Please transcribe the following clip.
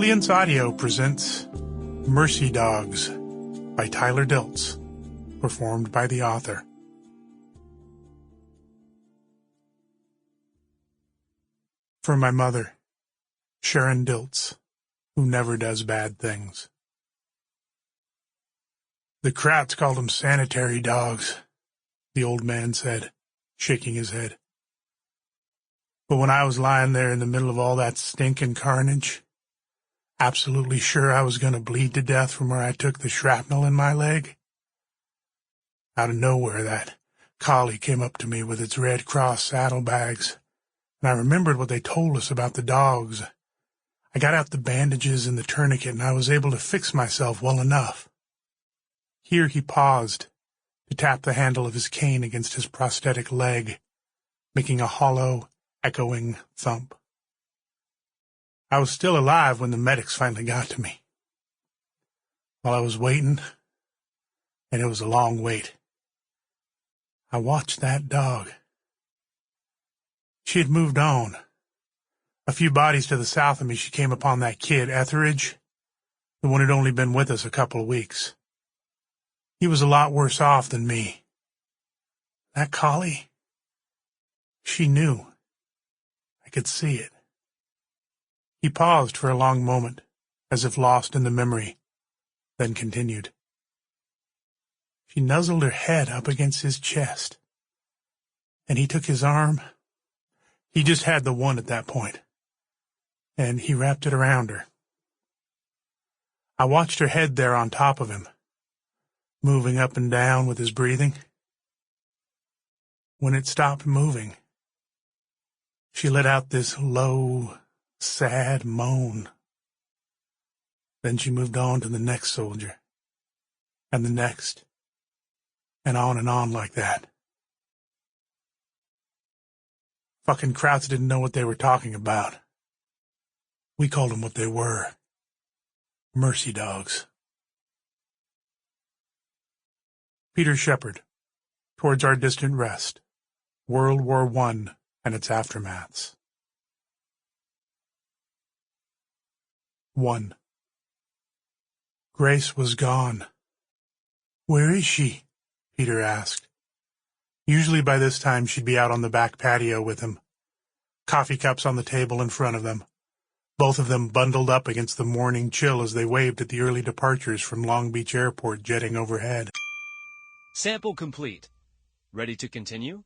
Brilliance Audio presents Mercy Dogs by Tyler Dilts, performed by the author. For my mother, Sharon Dilts, who never does bad things. The Krauts called them sanitary dogs, the old man said, shaking his head. But when I was lying there in the middle of all that stink and carnage, absolutely sure I was going to bleed to death from where I took the shrapnel in my leg, out of nowhere that collie came up to me with its Red Cross saddlebags, and I remembered what they told us about the dogs. I got out the bandages and the tourniquet, and I was able to fix myself well enough. Here he paused to tap the handle of his cane against his prosthetic leg, making a hollow, echoing thump. I was still alive when the medics finally got to me. While I was waiting, and it was a long wait, I watched that dog. She had moved on. A few bodies to the south of me, she came upon that kid, Etheridge, the one who'd only been with us a couple of weeks. He was a lot worse off than me. That collie, she knew. I could see it. He paused for a long moment, as if lost in the memory, then continued. She nuzzled her head up against his chest, and he took his arm. He just had the one at that point, and he wrapped it around her. I watched her head there on top of him, moving up and down with his breathing. When it stopped moving, she let out this low, sad moan. Then she moved on to the next soldier, and the next, and on like that. Fucking Krauts didn't know what they were talking about. We called them what they were. Mercy dogs. Peter Shepard, Towards Our Distant Rest, World War I and its Aftermaths. 1. Grace was gone. Where is she? Peter asked. Usually by this time she'd be out on the back patio with him, coffee cups on the table in front of them, both of them bundled up against the morning chill as they waved at the early departures from Long Beach Airport jetting overhead. Sample complete. Ready to continue?